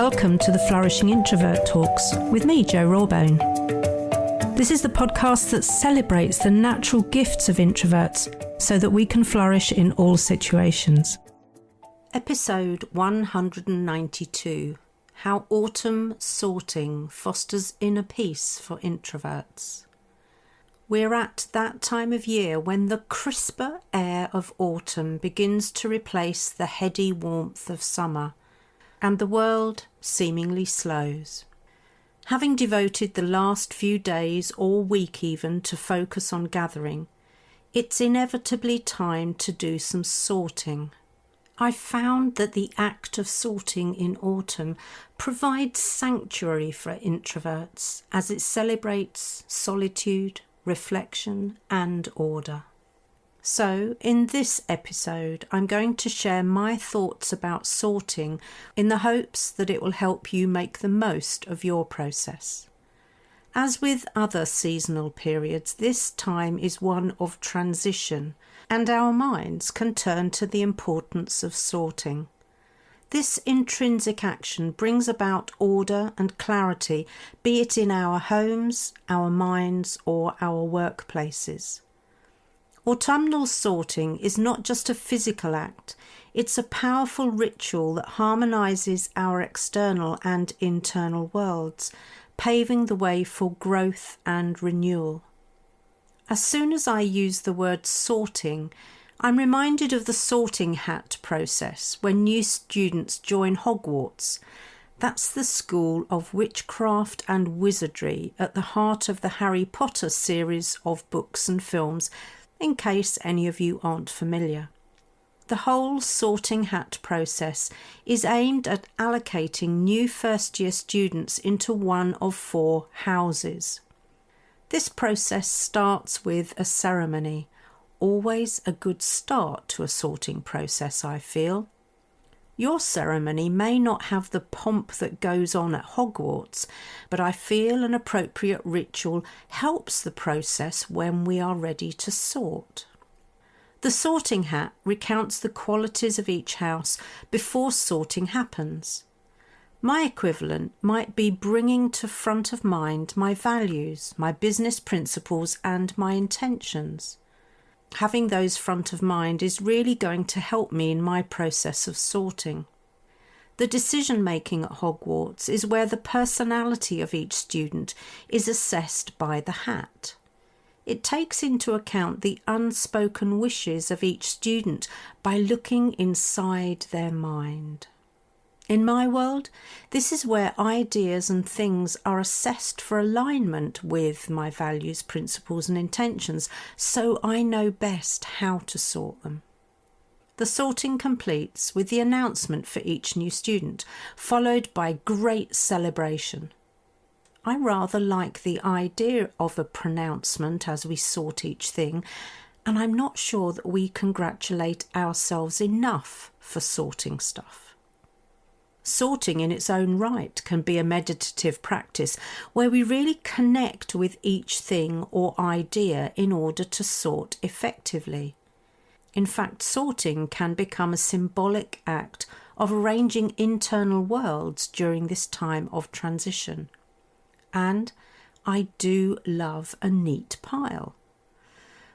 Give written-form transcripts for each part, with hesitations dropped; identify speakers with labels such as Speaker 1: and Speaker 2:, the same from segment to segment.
Speaker 1: welcome to the Flourishing Introvert Talks with me, Jo Rawbone. This is the podcast that celebrates the natural gifts of introverts so that we can flourish in all situations. Episode 192, How Autumn Sorting Fosters Inner Peace for Introverts. We're at that time of year when the crisper air of autumn begins to replace the heady warmth of summer, and the world seemingly slows. Having devoted the last few days or week even to focus on gathering, it's inevitably time to do some sorting. I found that the act of sorting in autumn provides sanctuary for introverts as it celebrates solitude, reflection and order. So, in this episode, I'm going to share my thoughts about sorting in the hopes that it will help you make the most of your process. As with other seasonal periods, this time is one of transition, and our minds can turn to the importance of sorting. This intrinsic action brings about order and clarity, be it in our homes, our minds, or our workplaces. Autumnal sorting is not just a physical act, it's a powerful ritual that harmonises our external and internal worlds, paving the way for growth and renewal. As soon as I use the word sorting, I'm reminded of the sorting hat process when new students join Hogwarts. That's the school of witchcraft and wizardry at the heart of the Harry Potter series of books and films, in case any of you aren't familiar. The whole sorting hat process is aimed at allocating new first-year students into one of 4 houses. This process starts with a ceremony, always a good start to a sorting process, I feel. Your ceremony may not have the pomp that goes on at Hogwarts, but I feel an appropriate ritual helps the process when we are ready to sort. The sorting hat recounts the qualities of each house before sorting happens. My equivalent might be bringing to front of mind my values, my business principles, and my intentions. Having those front of mind is really going to help me in my process of sorting. The decision-making at Hogwarts is where the personality of each student is assessed by the hat. It takes into account the unspoken wishes of each student by looking inside their mind. In my world, this is where ideas and things are assessed for alignment with my values, principles and intentions, so I know best how to sort them. The sorting completes with the announcement for each new student, followed by great celebration. I rather like the idea of a pronouncement as we sort each thing, and I'm not sure that we congratulate ourselves enough for sorting stuff. Sorting in its own right can be a meditative practice where we really connect with each thing or idea in order to sort effectively. In fact, sorting can become a symbolic act of arranging internal worlds during this time of transition. And I do love a neat pile.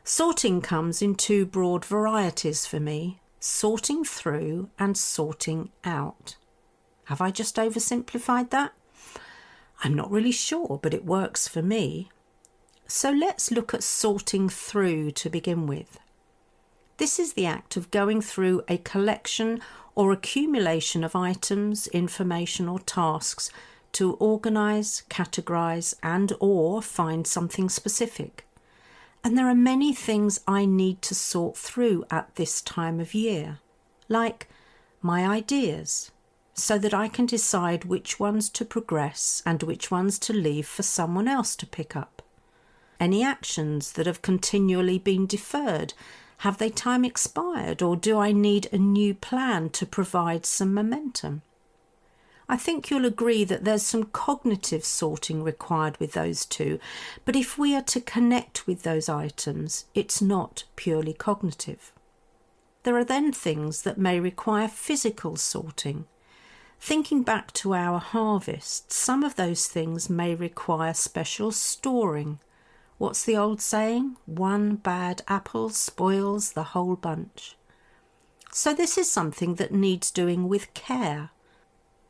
Speaker 1: Sorting comes in 2 broad varieties for me, sorting through and sorting out. Have I just oversimplified that? I'm not really sure, but it works for me. So let's look at sorting through to begin with. This is the act of going through a collection or accumulation of items, information or tasks to organise, categorise and/or find something specific. And there are many things I need to sort through at this time of year, like my ideas, so that I can decide which ones to progress and which ones to leave for someone else to pick up. Any actions that have continually been deferred, have they time expired, or do I need a new plan to provide some momentum? I think you'll agree that there's some cognitive sorting required with those 2, but if we are to connect with those items, it's not purely cognitive. There are then things that may require physical sorting. Thinking back to our harvest, some of those things may require special storing. What's the old saying? One bad apple spoils the whole bunch. So this is something that needs doing with care.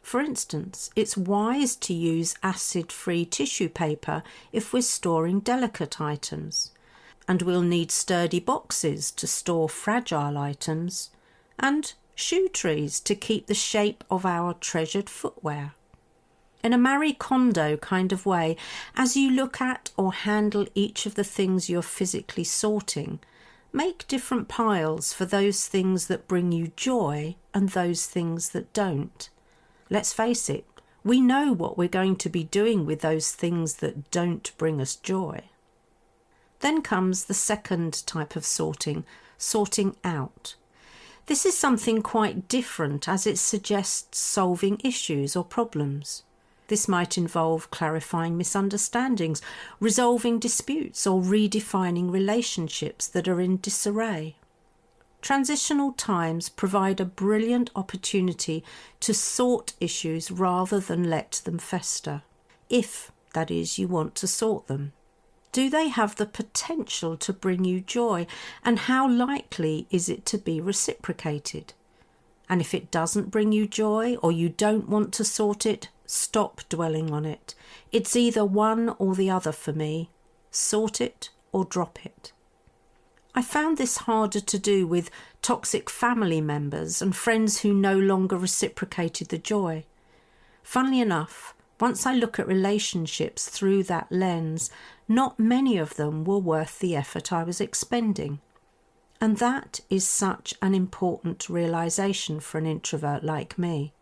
Speaker 1: For instance, it's wise to use acid-free tissue paper if we're storing delicate items, and we'll need sturdy boxes to store fragile items, and shoe trees to keep the shape of our treasured footwear. In a Marie Kondo kind of way, as you look at or handle each of the things you're physically sorting, make different piles for those things that bring you joy and those things that don't. Let's face it, we know what we're going to be doing with those things that don't bring us joy. Then comes the second type of sorting out. This is something quite different as it suggests solving issues or problems. This might involve clarifying misunderstandings, resolving disputes, or redefining relationships that are in disarray. Transitional times provide a brilliant opportunity to sort issues rather than let them fester, if, that is, you want to sort them. Do they have the potential to bring you joy, and how likely is it to be reciprocated? And if it doesn't bring you joy, or you don't want to sort it, stop dwelling on it. It's either one or the other for me. Sort it or drop it. I found this harder to do with toxic family members and friends who no longer reciprocated the joy. Funnily enough, once I look at relationships through that lens, not many of them were worth the effort I was expending. And that is such an important realization for an introvert like me.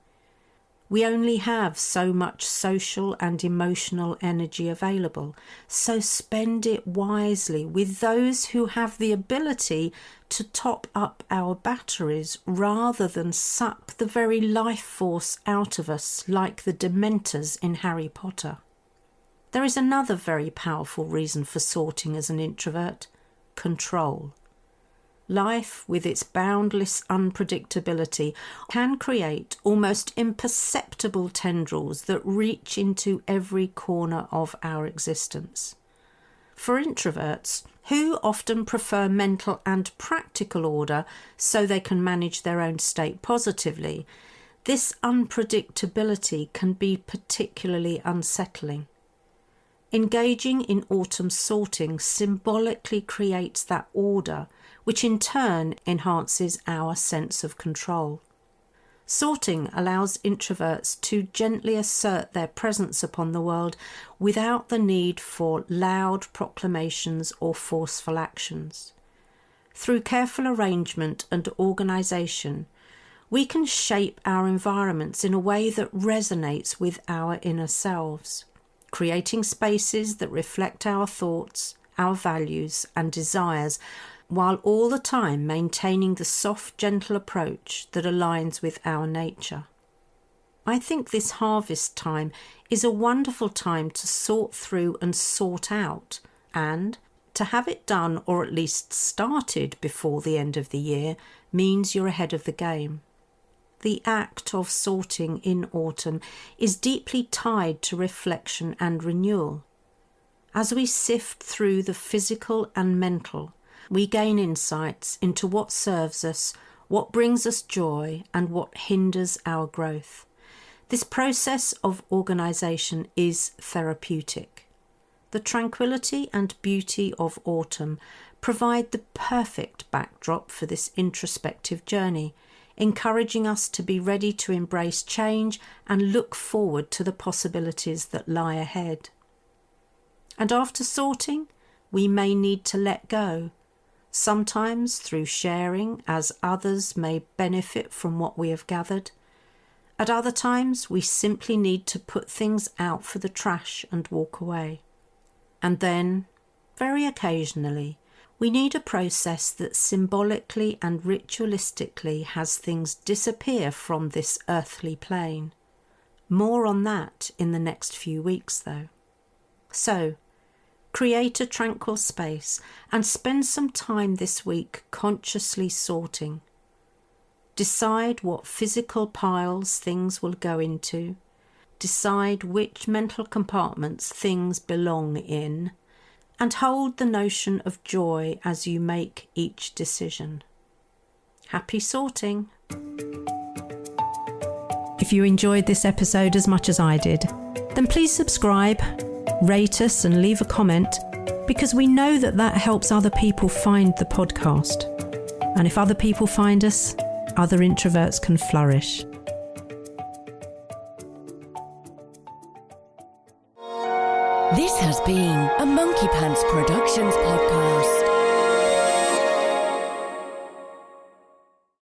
Speaker 1: We only have so much social and emotional energy available, so spend it wisely with those who have the ability to top up our batteries rather than suck the very life force out of us like the Dementors in Harry Potter. There is another very powerful reason for sorting as an introvert: control. Life, with its boundless unpredictability, can create almost imperceptible tendrils that reach into every corner of our existence. For introverts, who often prefer mental and practical order so they can manage their own state positively, this unpredictability can be particularly unsettling. Engaging in autumn sorting symbolically creates that order, which in turn enhances our sense of control. Sorting allows introverts to gently assert their presence upon the world without the need for loud proclamations or forceful actions. Through careful arrangement and organisation, we can shape our environments in a way that resonates with our inner selves, creating spaces that reflect our thoughts, our values and desires, while all the time maintaining the soft, gentle approach that aligns with our nature. I think this harvest time is a wonderful time to sort through and sort out, and to have it done or at least started before the end of the year means you're ahead of the game. The act of sorting in autumn is deeply tied to reflection and renewal. As we sift through the physical and mental, we gain insights into what serves us, what brings us joy, and what hinders our growth. This process of organisation is therapeutic. The tranquility and beauty of autumn provide the perfect backdrop for this introspective journey, encouraging us to be ready to embrace change and look forward to the possibilities that lie ahead. And after sorting, we may need to let go, sometimes through sharing, as others may benefit from what we have gathered. At other times, we simply need to put things out for the trash and walk away. And then, very occasionally, we need a process that symbolically and ritualistically has things disappear from this earthly plane. More on that in the next few weeks, though. So, create a tranquil space and spend some time this week consciously sorting. Decide what physical piles things will go into. Decide which mental compartments things belong in. And hold the notion of joy as you make each decision. Happy sorting! If you enjoyed this episode as much as I did, then please subscribe, rate us and leave a comment, because we know that helps other people find the podcast. And if other people find us, other introverts can flourish.
Speaker 2: This has been a Monkey Pants Productions podcast.